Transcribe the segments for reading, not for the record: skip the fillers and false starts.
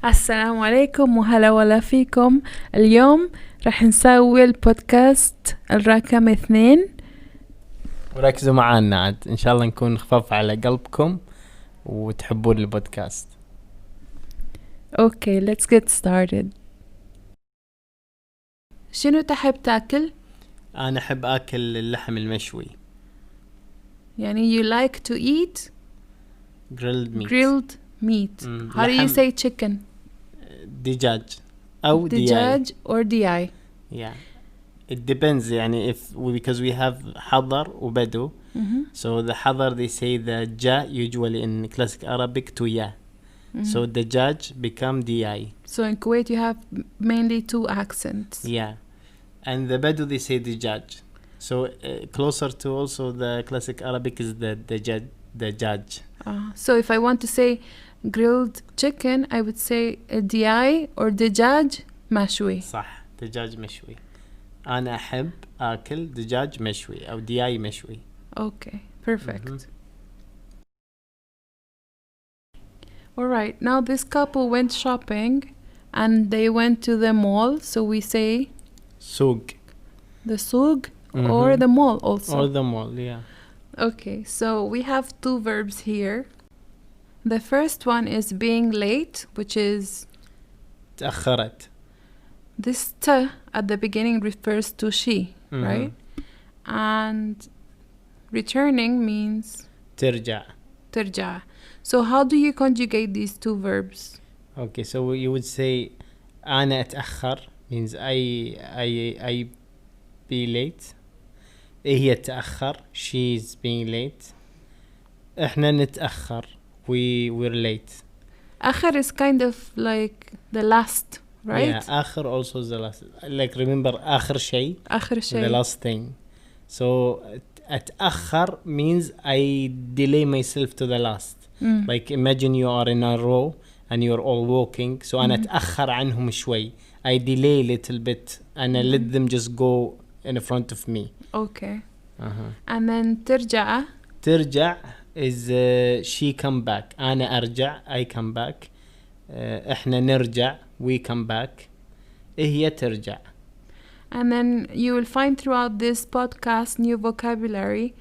السلام عليكم وهلا ولا فيكم. اليوم رح نسوي البودكاست الرقم 2. وركزوا معانا عاد إن شاء الله نكون خفاف على قلبكم وتحبون البودكاست. Okay, let's get started. شنو تحب تاكل؟ أنا أحب أكل اللحم المشوي. يعني you like to eat grilled meat. How do you say chicken? دجاج أو دجاج or DI. Yeah, it depends يعني because we have حضر وبدو. So the حضر they say the ja usually in classic Arabic to ya. So دجاج become DI. So in Kuwait you have mainly two accents. Yeah, and the bedu they say دجاج. So closer to also the classic Arabic is the دجاج. So if I want to say grilled chicken I would say DI or دجاج مشوي. صح, دجاج مشوي. أنا أحب أكل دجاج مشوي أو DI مشوي. Okay, perfect. Alright, now this couple went shopping and they went to the mall, so we say سوق. the souk or the mall also. Or the mall, yeah. Okay, so we have two verbs here. The first one is being late, which is تأخرت. this t at the beginning refers to she, right? And returning means ترجع. ترجع. So how do you conjugate these two verbs? Okay, so you would say أنا أتأخر means I be late. هي تأخر, she's being late. إحنا نتأخر, we're late. آخر is kind of like the last, right? Yeah, آخر also is the last. Like remember آخر شيء. آخر شيء. The last thing. So أتأخر means I delay myself to the last. Like imagine you are in a row and you're all walking. So أنا أتأخر عنهم شوي. I delay a little bit and I let them just go in front of me. Okay. And then ترجع. ترجع is she come back. أنا أرجع, I come back. إحنا نرجع, we come back. هي ترجع. And then you will find throughout this podcast new vocabulary.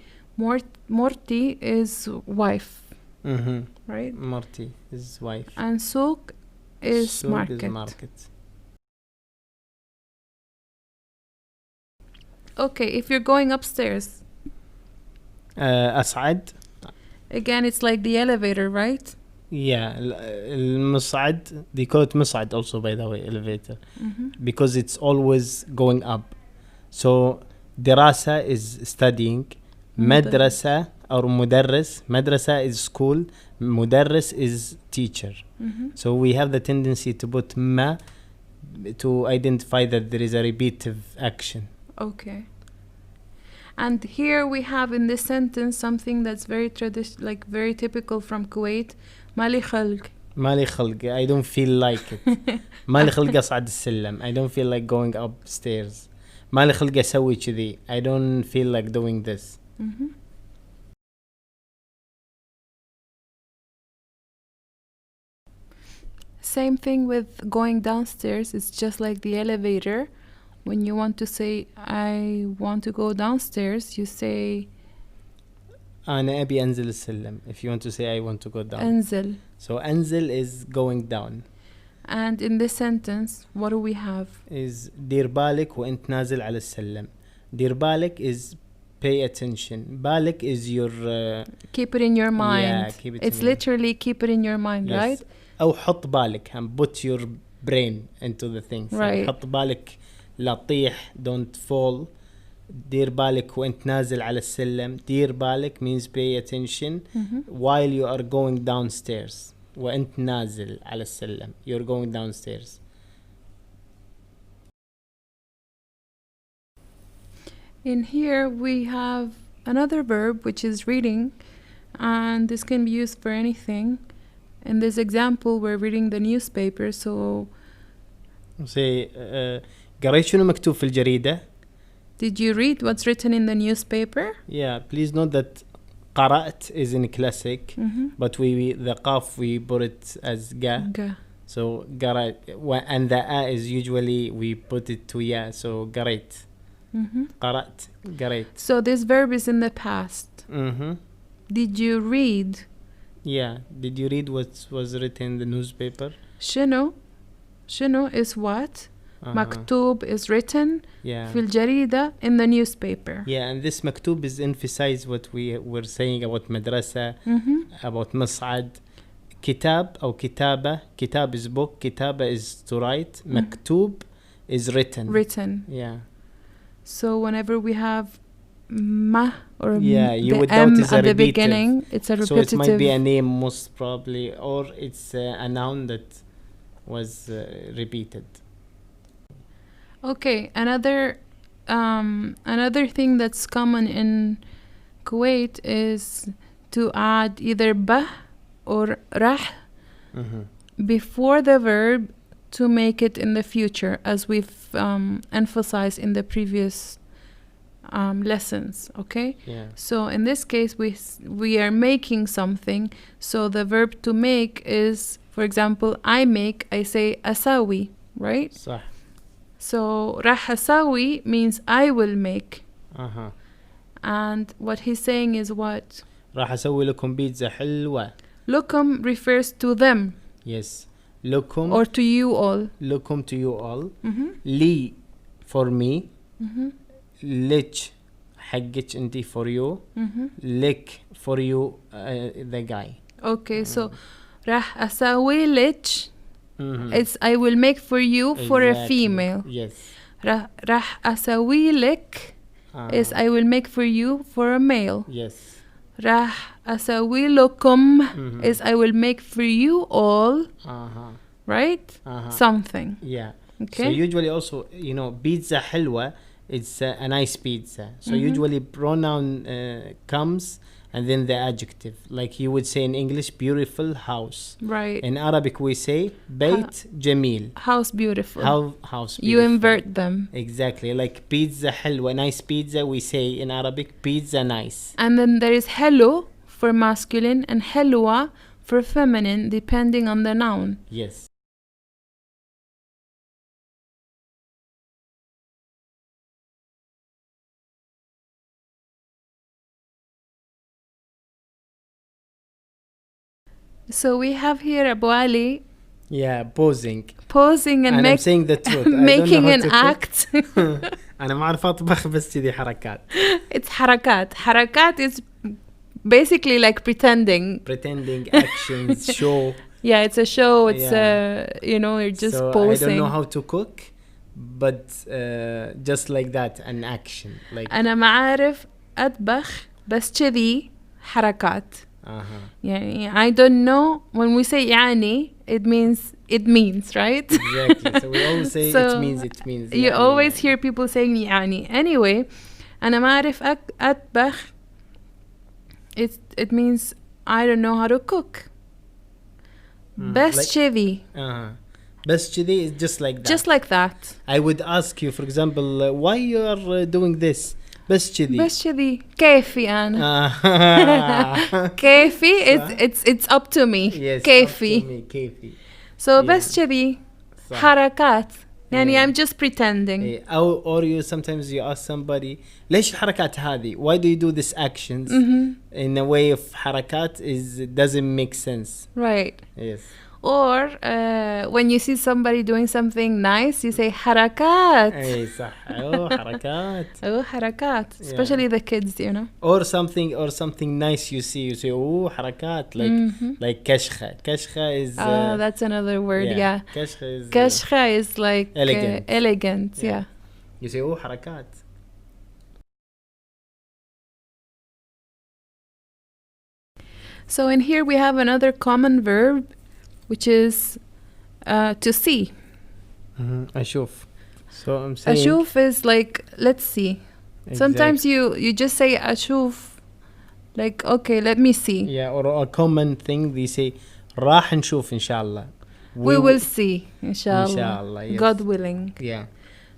Morty is wife. Right? Morty is wife. And souk is market. Is market. Okay, if you're going upstairs. أصعد. Again, it's like the elevator, right? Yeah, المصعد, they call it مصعد also by the way, elevator. Because it's always going up. So دراسة is studying. مدرسة or مدرس. مدرسة is school. مدرس is teacher. So we have the tendency to put ما to identify that there is a repetitive action. Okay. And here we have in this sentence something that's very like very typical from Kuwait. مالي خلق. مالي خلق. I don't feel like it. مالي خلق أصعد السلم. I don't feel like going upstairs. مالي خلق أسوي كذي. I don't feel like doing this. Same thing with going downstairs. It's just like the elevator. When you want to say I want to go downstairs, you say أنا أبي أنزل السلم. If you want to say I want to go down. أنزل. So أنزل is going down. And in this sentence, what do we have? Is دير بالك وأنت نازل على السلم. دير بالك is pay attention. بالك is your keep it in your mind. Yeah, keep it it's literally keep it in your mind, yes. right? أو حط بالك. Put your brain into the things. Right. حط بالك لا تطيح, don't fall. دير بالك وانت نازل على السلم. دير بالك means pay attention while you are going downstairs. وانت نازل على السلم, you're going downstairs. In here we have another verb which is reading, and this can be used for anything. In this example we're reading the newspaper, so say قريت شنو مكتوب في الجريدة? Did you read what's written in the newspaper? Yeah, please note that قرأت is in classic, but the قاف we put it as ga. So قرأت, and the a is usually we put it to ya. So قريت. قرأت. قريت. So this verb is in the past. Did you read? Yeah. Did you read what was written in the newspaper? شنو is what? مكتوب is written. Yeah. في الجريدة in the newspaper. Yeah, and this مكتوب is emphasize what we were saying about مدرسة, about مصعد. كتاب أو كتابة. كتاب is book. كتابة is to write. مكتوب is written. Written. Yeah. So whenever we have ma or you the would m notice at a the repeated. beginning, it's a repetitive. So it might be a name most probably, or it's a noun that was repeated. Okay, another thing that's common in Kuwait is to add either bah or rah before the verb to make it in the future, as we've emphasized in the previous lessons. Okay. Yeah. So in this case, we are making something. So the verb to make is, for example, I say asawi, right? صح. So راح أساوي means I will make. And what he's saying is what? راح أسوي لكم بيتزا حلوة. لكم refers to them. Yes. لكم. Or to you all. لكم to you all. لي for me. لك حقك انتي for you. لك for you the guy. Okay, so راح أساوي لك it's I will make for you for a female. Yes. راح أساوي لك is I will make for you for a male. Yes. راح أساوي لكم is I will make for you all. Right? Something. Yeah. Okay. So usually also, pizza حلوة, it's a nice pizza. So usually pronoun comes and then the adjective. Like you would say in English, beautiful house. Right. In Arabic we say بيت جميل. House beautiful. House beautiful. You invert them. Exactly. Like pizza حلوة, nice pizza, we say in Arabic pizza nice. And then there is hello for masculine and حلوة for feminine, depending on the noun. Yes. So we have here Abu Ali. Yeah, posing And I'm saying the truth. making an act. أنا ما أعرف أطبخ بس كذي حركات. It's حركات. حركات is basically like pretending. Actions, show. Yeah, it's a show. It's you're just so posing. I don't know how to cook, but just like that, an action. Like أنا ما أعرف أطبخ بس كذي حركات. يعني I don't know, when we say يعني it means, right? Exactly. So we always say so it means. You يعني, always hear people saying يعني. Anyway, أنا ما أعرف أطبخ. It means I don't know how to cook. بس كذي. بس كذي is just like that. Just like that. I would ask you, for example, why you are doing this? بس كذي. كيفي أنا. كيفي it's up to me. Yes. كيفي. Up to me. كيفي. So بس كذي. حركات. يعني I'm just pretending. or you sometimes you ask somebody ليش الحركات هذه? Why do you do these actions? In a way of حركات doesn't make sense. Right. Yes. Or when you see somebody doing something nice, you say حركات. أي صح. حركات. حركات. Especially the kids, Or something nice you say حركات. Like كشخة. كشخة is. That's another word. Yeah. كشخة is like elegant. Yeah. You say حركات. So in here we have another common verb, which is to see. أشوف. So I'm saying أشوف is like let's see. Exactly. Sometimes you just say أشوف, like okay, let me see. Yeah, or a common thing they say راح نشوف إن شاء الله. We will see إن شاء الله. إن شاء الله. Yes. God willing. Yeah.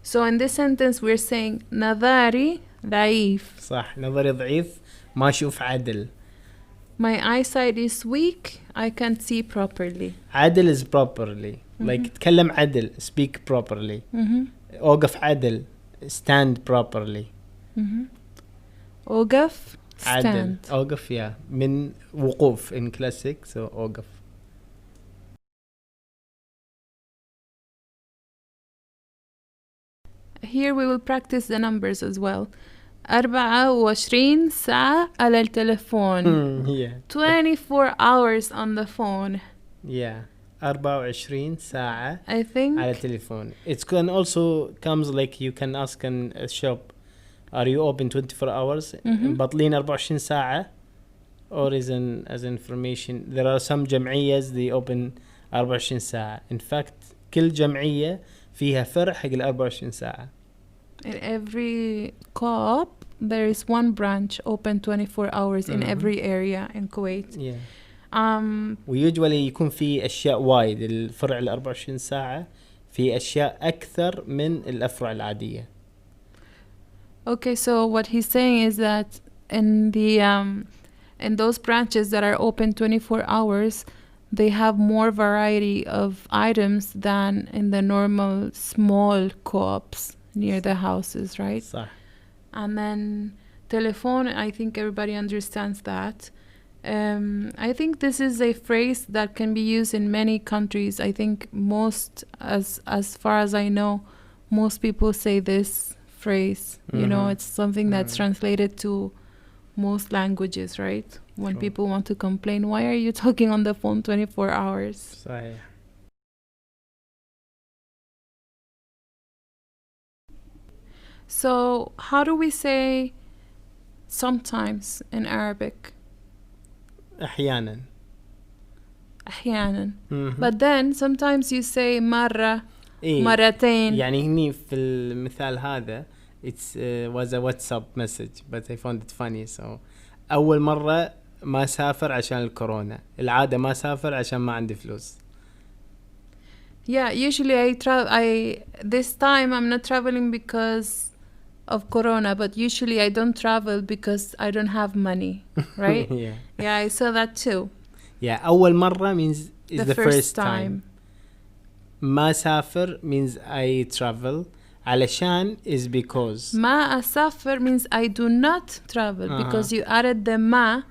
So in this sentence we're saying نظري ضعيف. صح. نظري ضعيف ما أشوف عدل. My eyesight is weak. I can't see properly. عدل is properly. Like تكلم عدل. Speak properly. أوقف عدل. Stand properly. أوقف. عدل. Stand. أوقف yeah. من وقوف in classic. So أوقف. Here we will practice the numbers as well. 24 ساعة على التلفون. Yeah. 24 hours on the phone. Yeah. 24 ساعة I think. على التليفون. It can also comes like you can ask in a shop, are you open 24 hours? بطلين 24 ساعة. Or as information, there are some جمعية they open 24 ساعة. In fact, كل جمعية فيها فرع حق 24 ساعة. In every co-op, there is one branch open 24 hours in every area in Kuwait. Yeah. ويوجوالي يكون في أشياء وايد. الفرع 24 ساعة في أشياء أكثر من الأفرع العادية. Okay, so what he's saying is that in the in those branches that are open 24 hours, they have more variety of items than in the normal small co-ops near the houses, right? صح. And then telephone, I think everybody understands that. I think this is a phrase that can be used in many countries. I think most, as far as I know, most people say this phrase. You know, it's something that's translated to most languages, right? When Sure. people want to complain, why are you talking on the phone 24 hours? صحيح. So how do we say sometimes in Arabic? أحيانا. أحيانا. But then sometimes you say مرة, إيه. مرتين. يعني هني في المثال هذا it was a WhatsApp message but I found it funny. So أول مرة ما سافر عشان الكورونا. العادة ما سافر عشان ما عندي فلوس. Yeah, usually this time I'm not traveling because of Corona, but usually I don't travel because I don't have money, right? Yeah. Yeah, I saw that too. Yeah, أول مرة means is the first time. time. ما سافر means I travel. علشان is because. ما أسافر means I do not travel because you added the ما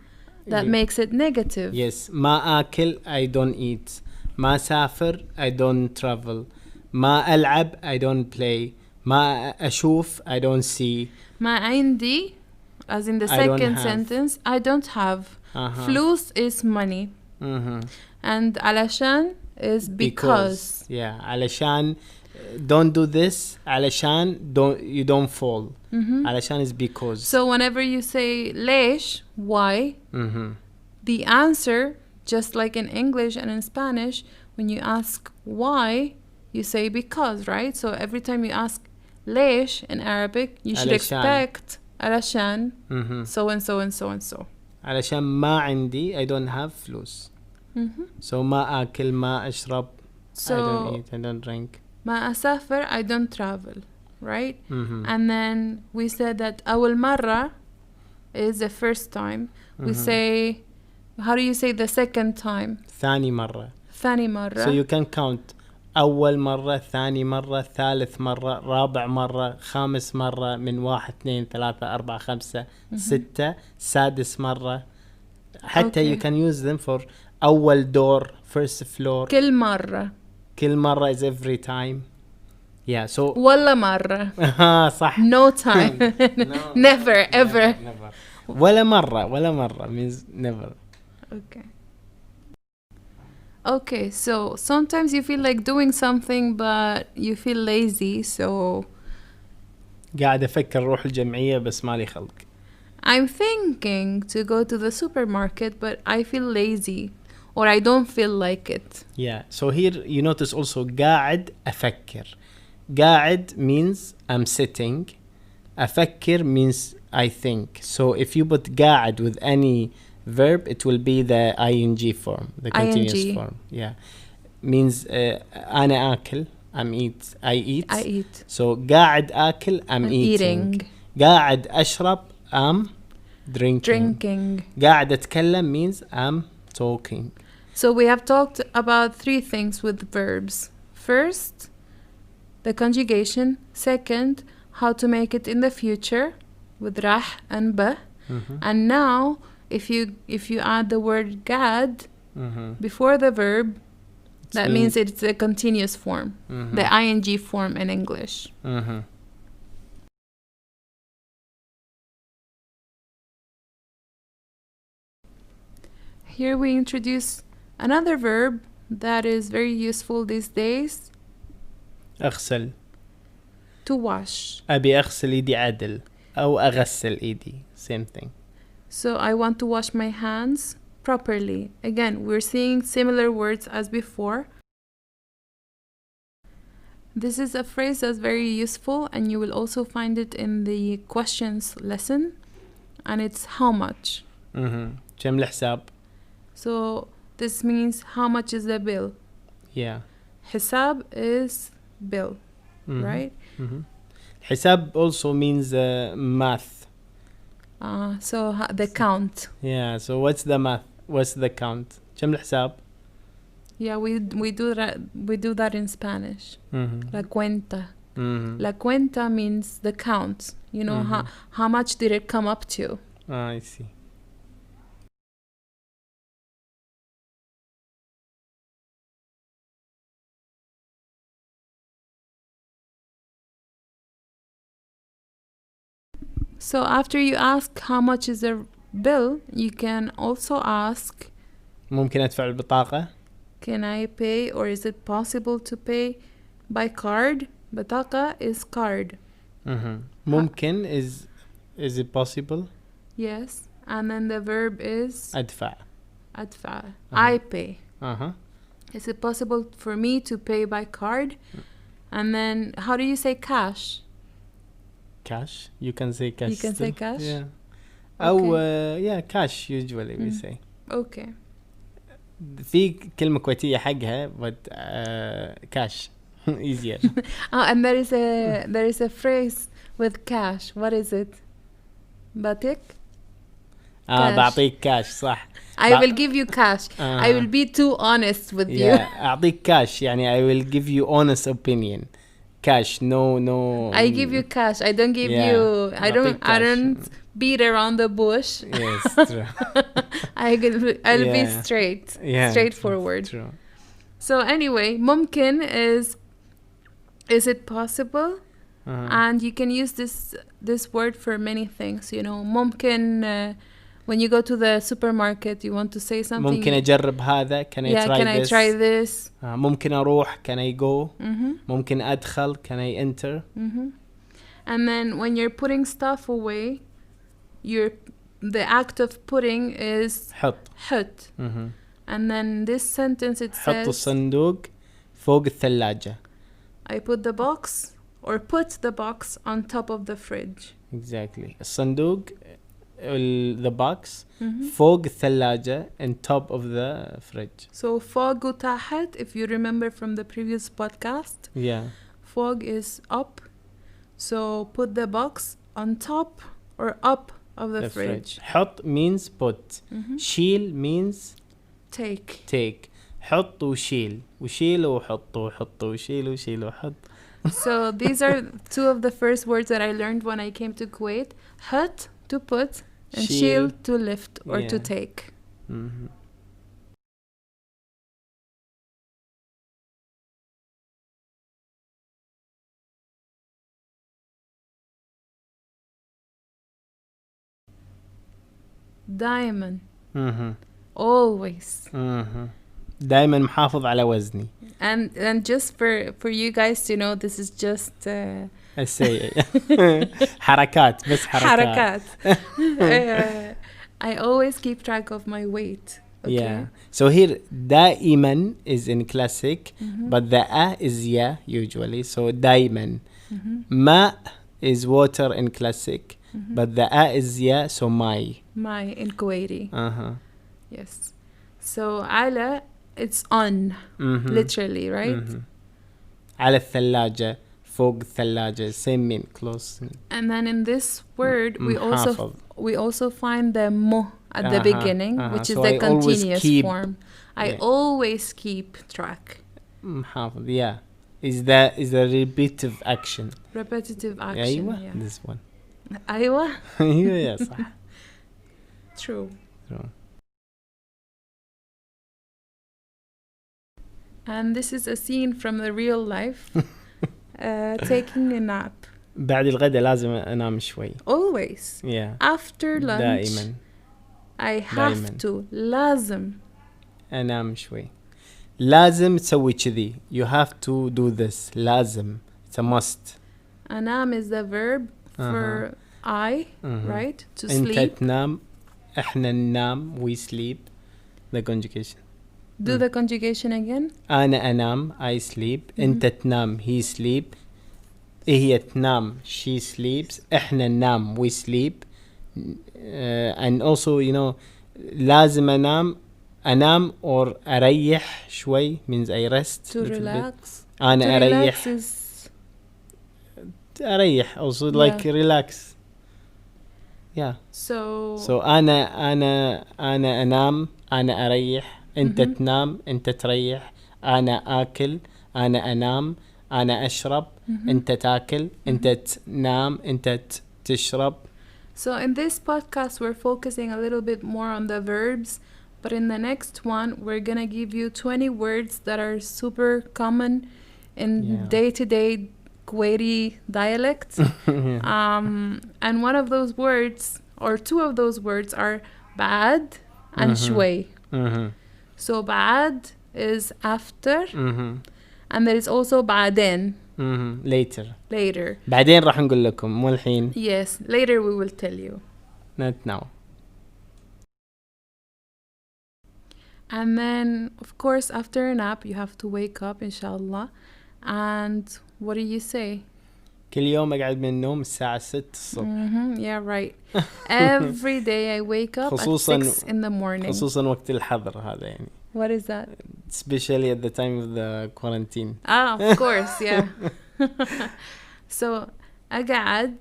that makes it negative. Yes, ما آكل I don't eat. ما سافر I don't travel. ما ألعب I don't play. ما أشوف I don't see. ما عندي, as in the second sentence, I don't have. فلوس is money. And علشان is because. Yeah, علشان don't do this. علشان you don't fall. علشان is because. So whenever you say ليش, why, the answer, just like in English and in Spanish, when you ask why, you say because, right? So every time you ask ليش in Arabic, you should expect علشان so and so and so and so. علشان ما عندي I don't have فلوس. So ما آكل ما أشرب I don't eat I don't drink. ما أسافر I don't travel, right? And then we said that أول مرة is the first time. We say, how do you say the second time? ثاني مرة. ثاني مرة. So you can count أول مرة ثاني مرة ثالث مرة رابع مرة خامس مرة من 1 2 3 4 5 6 سادس مرة. حتى you can use them for أول دور first floor. كل مرة. كل مرة is every time. Yeah, so ولا مرة. صح. No time. No, never, ever. Never. ولا مرة means never. Okay, so sometimes you feel like doing something but you feel lazy, so قاعد أفكر روح الجمعية بس مالي خلق. I'm thinking to go to the supermarket but I feel lazy or I don't feel like it. Yeah, so here you notice also قاعد أفكر. قاعد means I'm sitting. أفكر means I think. So if you put قاعد with any verb, it will be the ing form, the continuous form. Yeah, means أنا آكل, I eat. So قاعد آكل, I'm eating. قاعد أشرب, drinking. قاعد أتكلم means I'm talking. So we have talked about 3 things with verbs. First, the conjugation. Second, how to make it in the future with rah and ba. And now, if you add the word gad before the verb, that means it's a continuous form, the ing form in English. Here we introduce another verb that is very useful these days. أغسل. To wash. أبي أغسل إيدي عدل أو أغسل إيدي. Same thing. So I want to wash my hands properly. Again, we're seeing similar words as before. This is a phrase that's very useful, and you will also find it in the questions lesson. And it's how much. كم الحساب? So this means how much is the bill. Yeah. حساب is bill, right? حساب also means math. So the count. Yeah, so what's the math? What's the count? كم الحساب? Yeah, we do that in Spanish. La cuenta. La cuenta means the count. You know, how much did it come up to? I see. So after you ask how much is the bill, you can also ask, ممكن أدفع البطاقة? Can I pay, or is it possible to pay by card? بطاقة is card. ممكن is it possible? Yes. And then the verb is أدفع. أدفع. I pay. Uh-huh. Is it possible for me to pay by card? And then how do you say cash? Cash. You can say cash. You can say cash? Yeah. Okay. yeah, cash usually we say. Okay. في كلمة كويتية حقها but cash easier. And there is a phrase with cash. What is it? Batik? بعطيك cash صح. I will give you cash. I will be too honest with you. أعطيك cash يعني I will give you honest opinion. Cash, no. I give you cash. I don't give you. I don't beat around the bush. Yes, true. I'll be straightforward. True. So anyway, ممكن is it possible? And you can use this word for many things. You know, ممكن. When you go to the supermarket, you want to say something. ممكن أجرب هذا. Can I try this? ممكن أروح. Can I go? ممكن أدخل. Can I enter? And then when you're putting stuff away, the act of putting is حط. And then this sentence it says. حط الصندوق فوق الثلاجة. I put the box on top of the fridge. Exactly. الصندوق. The box فوق الثلاجة on top of the fridge. So فوق وتحت, if you remember from the previous podcast. Yeah. فوق is up. So put the box on top or up of the fridge. حط means put. شيل means take. حط وشيل وحط وحط وشيل وحط. So these are 2 of the first words that I learned when I came to Kuwait. حط to put and شيل to lift or to take. دائما. Always. دائما محافظ على وزني. And just for you guys to know, this is just حركات بس حركات. I always keep track of my weight. Okay? Yeah. So here دائما is in classic, but the a is ya usually. So دائما. ماء is water in classic, but the a is ya, so my in Kuwaiti. Yes. So على it's on, literally, right? على الثلاجة فوق الثلاجة same mean close. And then in this word, محافظ. we also find the mo at the beginning, which is So the I always continuous keep- form. I Yeah. always keep track. محافظ, yeah. Is a repetitive action. Repetitive action. أيوة, Yeah. this one. أيوة. أيوة, صح. True. True. And this is a scene from the real life. Taking a nap. بعد الغداء لازم أنام شوي. Always. Yeah. After lunch. دائما I have دايماً. to. لازم. أنام شوي. لازم تسوي كذي. You have to do this. لازم. It's a must. أنام is the verb for I, right? To أنت sleep. تنام. إحنا ننام. We sleep. The conjugation. Do the conjugation again. أنا أنام. I sleep. أنت تنام. He sleep. هي تنام. She sleeps. إحنا ننام. We sleep. And also, you know, لازم أنام or أريح شوي means I rest. To relax. أنا To أريح. relax is أريح also like relax. Yeah. so أنا أنام. أنا أريح. أنت تنام. أنت تريح. أنا آكل. أنا أنام. أنا أشرب. أنت تاكل. أنت تنام. أنت تشرب. So in this podcast, we're focusing a little bit more on the verbs, but in the next one, we're gonna give you 20 words that are super common in day-to-day Kuwaiti dialect. And one of those words, or two of those words, are bad and shway. So bad is after, and there is also بعدين. Later. Later. بعدين راح نقول لكم مو الحين. Yes, later we will tell you. Not now. And then, of course, after a nap, you have to wake up, inshallah. And what do you say? كل يوم أقعد من النوم الساعة 6 الصبح. Yeah, right. Every day I wake up at 6 in the morning. خصوصا وقت الحظر هذا يعني. What is that? Especially at the time of the quarantine. Of course, yeah. So, أقعد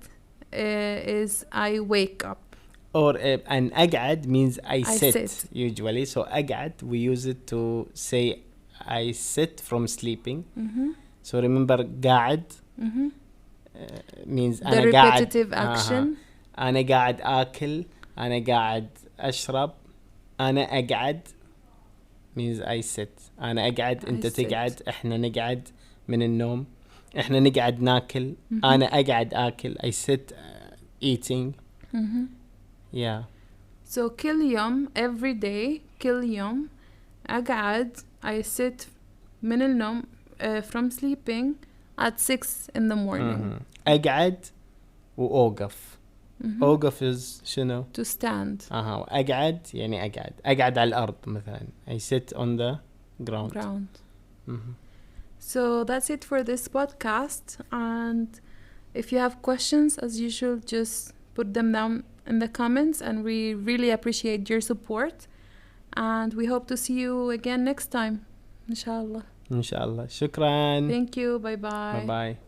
is I wake up. Or and أقعد means I sit sit. usually. So أقعد, we use it to say I sit from sleeping. So remember قاعد means The أنا قاعد. repetitive action. أنا قاعد آكل. أنا قاعد أشرب. أنا أقعد means I sit. أنا أقعد. أنت تقعد. إحنا نقعد من النوم. إحنا نقعد ناكل. أنا أقعد آكل. I sit eating. Yeah. So كل يوم, every day, كل يوم أقعد, I sit من النوم from sleeping at 6 in the morning. أقعد وأوقف. أوقف is شنو؟ To stand. أقعد يعني أقعد على الأرض مثلا. I sit on the ground. So that's it for this podcast. And if you have questions, as usual, just put them down in the comments. And we really appreciate your support. And we hope to see you again next time. Inshallah. إن شاء الله. شكرا. Thank you. Bye-bye. Bye bye.